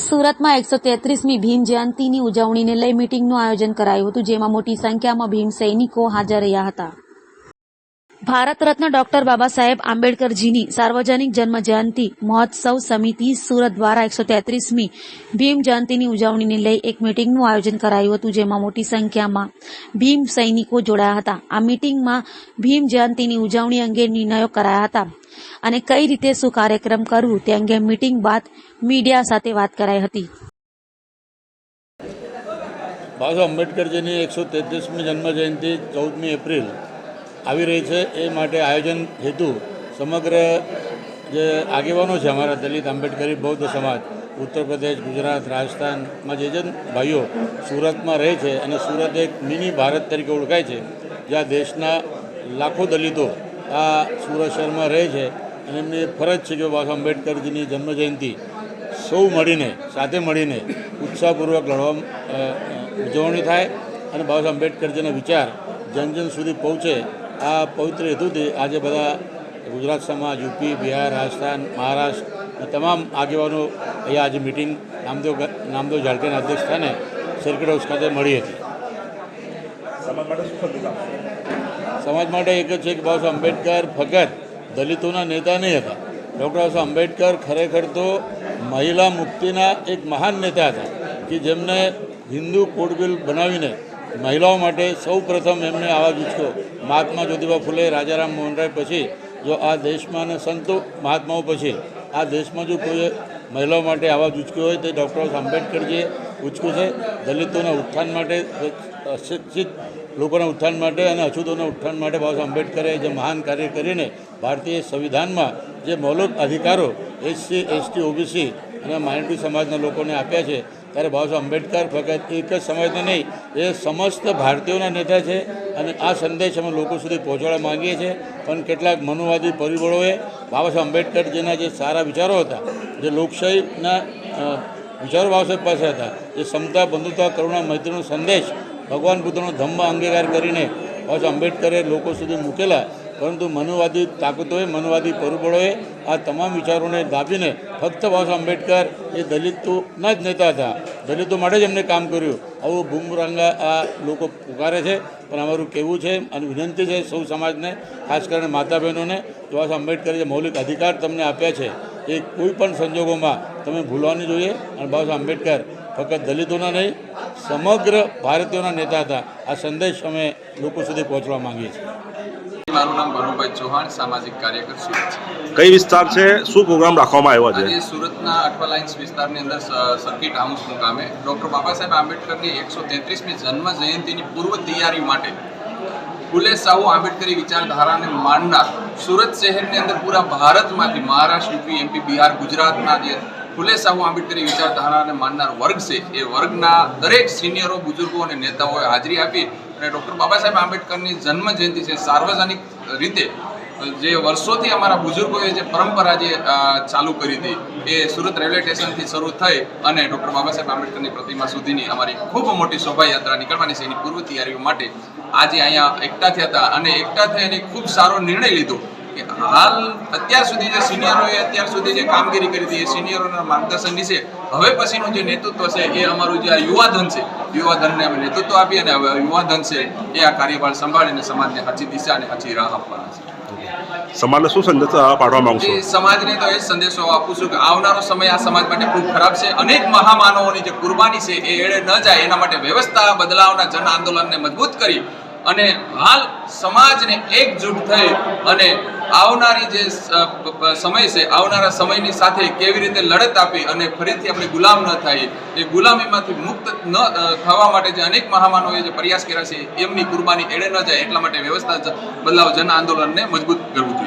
સુરતમાં 133મી ભીમ જયંતીની ઉજવણીને લઈ મીટિંગનું આયોજન કરાયું હતું, જેમાં મોટી સંખ્યામાં ભીમ સૈનિકો હાજર રહ્યા હતા. ભારત રત્ન ડોક્ટર બાબા સાહેબ આંબેડકરજીની સાર્વજનિક જન્મ જયંતિ મહોત્સવ સમિતિ સુરત દ્વારા 133મી ભીમ જયંતીની ઉજવણીને લઈ એક મીટિંગનું આયોજન કરાયું હતું, જેમાં મોટી સંખ્યામાં ભીમ સૈનિકો જોડાયા હતા. આ મીટિંગમાં ભીમ જયંતીની ઉજવણી અંગે નિર્ણયો કરાયા હતા અને કઈ રીતે શું કાર્યક્રમ કરવું તે અંગે મીટિંગ બાદ મીડિયા સાથે વાત કરાઈ હતી. બાબા આંબેડકરજીની 133મી જન્મ જયંતિ 14મી એપ્રિલ આવી રહી છે. એ માટે આયોજન હેતુ સમગ્ર જે આગેવાનો છે અમારા દલિત આંબેડકરી બૌદ્ધ સમાજ ઉત્તર પ્રદેશ, ગુજરાત, રાજસ્થાનમાં જે ભાઈઓ સુરતમાં રહે છે અને સુરત એક મિની ભારત તરીકે ઓળખાય છે, જ્યાં દેશના લાખો દલિતો આ સુરત શહેરમાં રહે છે અને એમની ફરજ છે કે બાબા આંબેડકરજીની જન્મજયંતિ સૌ મળીને સાથે મળીને ઉત્સાહપૂર્વક ઉજવણી થાય અને બાબા આંબેડકરજીના વિચાર જન જન સુધી પહોંચે. આ પવિત્ર હેતુથી આજે બધા ગુજરાત સમાજ, યુપી, બિહાર, રાજસ્થાન, મહારાષ્ટ્ર તમામ આગેવાનો અહીંયા આજે મિટિંગ નામદેવ ઝાડકેના અધ્યક્ષ સ્થાને સર્કિટ હાઉસ ખાતે મળી હતી. સમાજ માટે એક જ છે કે બાબા આંબેડકર ફક્ત દલિતોના નેતા નહીં હતા. ડૉક્ટર બાબા આંબેડકર ખરેખર તો મહિલા મુક્તિના એક મહાન નેતા હતા કે જેમને હિન્દુ કોડ બિલ બનાવીને મહિલાઓ માટે સૌ પ્રથમ એમને આવાજ ઉચક્યો. મહાત્મા જ્યોતિબા ફૂલે, રાજારામ મોહન રાય પછી જો આ દેશમાં અને સંતો મહાત્માઓ પછી આ દેશમાં જો કોઈ મહિલાઓ માટે આવાજ ઉચક્યો હોય તો ડૉક્ટર આંબેડકરજીએ ઉચક્યું છે. દલિતોના ઉત્થાન માટે, અશિક્ષિત લોકોના ઉત્થાન માટે અને અછૂતોના ઉત્થાન માટે બાબા આંબેડકરે જે મહાન કાર્ય કરીને ભારતીય સંવિધાનમાં જે મૌલિક અધિકારો એસસી, એસટી, ઓબીસી અને માઇનોરિટી સમાજના લોકોને આપ્યા છે, ત્યારે બાબા આંબેડકર ફક્ત એક જ સમાજના નહીં, એ સમસ્ત ભારતીયોના નેતા છે અને આ સંદેશ અમે લોકો સુધી પહોંચાડવા માંગીએ છીએ. પણ કેટલાક મનુવાદી પરિબળોએ બાબા સાહેબ આંબેડકરજીના જે સારા વિચારો હતા, જે લોકશાહીના વિચારો બાબા સાહેબ પાસે હતા, જે સમતા, બંધુતા, કરુણા, મૈત્રીનો સંદેશ ભગવાન બુદ્ધનો ધમ્મ અંગીકાર કરીને બાબા સાહેબ આંબેડકરે લોકો સુધી મૂકેલા. પરંતુ મનુવાદી તાકાતોએ, મનુવાદી પરિબળોએ આ તમામ વિચારોને દાબીને ફક્ત બાબા સાહેબ આંબેડકર એ દલિતોના જ નેતા હતા, દલિતો માટે જ એમને કામ કર્યું, આવું બૂમરાંગા આ લોકો પુકારે છે. પણ અમારું કહેવું છે અને વિનંતી છે સૌ સમાજને, ખાસ કરીને માતા બહેનોને, કે બાબા સાહેબ આંબેડકરે જે મૌલિક અધિકાર તમને આપ્યા છે એ કોઈ પણ સંજોગોમાં તમે ભૂલવાની જોઈએ. અને બાબા સાહેબ આંબેડકર ફક્ત દલિતોના નહીં, સમગ્ર ભારતીયોના નેતા હતા. આ સંદેશ અમે લોકો સુધી પહોંચવા માંગીએ છીએ. મારું નામ ભનુભાઈ ચૌહાણ, સામાજિક કાર્યકર સુરત. કઈ વિસ્તાર છે, શું પ્રોગ્રામ રાખવામાં આવ્યો છે? આજે સુરતના અઠવા લાઇન્સ વિસ્તારની અંદર સર્કિટ હાઉસ મુકામે ડૉક્ટર બાબા સાહેબ આંબેડકરની 133મી જન્મ જયંતિની પૂર્વ તૈયારી માટે ફૂલે સાહુ આંબેડકરી વિચારધારાને માનનાર સુરત શહેરની અંદર પૂરા ભારતમાંથી મહારાષ્ટ્ર, યુપી, એમપી, બિહાર, ગુજરાતના જે ફૂલે સાહુ આંબેડકરી વિચારધારાને માનનાર વર્ગ છે, એ વર્ગના દરેક સિનિયરો, બુઝુર્ગો અને નેતાઓએ હાજરી આપી અને ડૉક્ટર બાબા સાહેબ આંબેડકરની જન્મ જયંતિ છે સાર્વજનિક રીતે જે વર્ષોથી અમારા બુઝુર્ગોએ જે પરંપરા જે ચાલુ કરી હતી, એ સુરત રેલવે સ્ટેશનથી શરૂ થઈ અને ડૉક્ટર બાબા સાહેબ આંબેડકરની પ્રતિમા સુધીની અમારી ખૂબ મોટી શોભાયાત્રા નીકળવાની છે. એની પૂર્વ તૈયારીઓ માટે આજે અહીંયા એકઠા થયા હતા અને એકઠા થઈ અને ખૂબ સારો નિર્ણય લીધો કે હાલ અત્યાર સુધી જે સિનિયરોએ અત્યાર સુધી જે કામગીરી કરી હતી, એ સિનિયરોના માર્ગદર્શન નીચે હવે પછીનું જે નેતૃત્વ છે એ અમારું જે આ યુવાધન છે, યુવાધનને અમે નેતૃત્વ આપી અને હવે યુવાધન છે એ આ કાર્યભાર સંભાળીને સમાજને સાચી દિશા અને સાચી રાહ આપવાના છે. સમાજને શું સંદેશો પાડવા માંગશો? સમાજને તો એ સંદેશો આપું છું કે આવનારો સમય આ સમાજ માટે ખૂબ ખરાબ છે. અનેક મહામાનવોની જે કુરબાની છે એ એળે ન જાય એના માટે વ્યવસ્થા બદલાવના જન આંદોલનને મજબૂત કરી અને હાલ સમાજને એકજૂટ થઈ અને આવનારી જે સમય છે, આવનારા સમયની સાથે કેવી રીતે લડત આપી અને ફરીથી આપણે ગુલામ ન થાય, એ ગુલામીમાંથી મુક્ત ન થવા માટે જે અનેક મહામાનવોએ જે પ્રયાસ કર્યા છે, એમની કુરબાની એળે ન જાય એટલા માટે વ્યવસ્થા બદલાવ જન આંદોલનને મજબૂત કરવું જોઈએ.